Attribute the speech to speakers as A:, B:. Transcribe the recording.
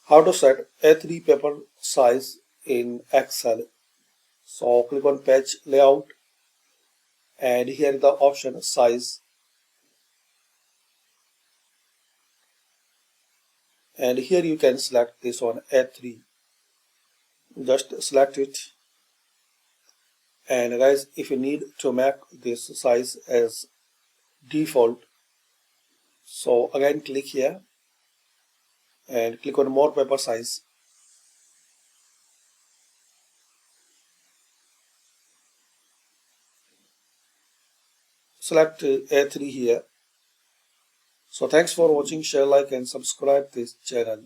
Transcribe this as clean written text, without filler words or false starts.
A: How to set A3 paper size in Excel. So click on page layout and here is the option size, and here you can select this one A3. Just select it, and guys, if you need to make this size as default, so again click here and click on more paper size. Select A3 here. So thanks for watching. Share, like and subscribe this channel.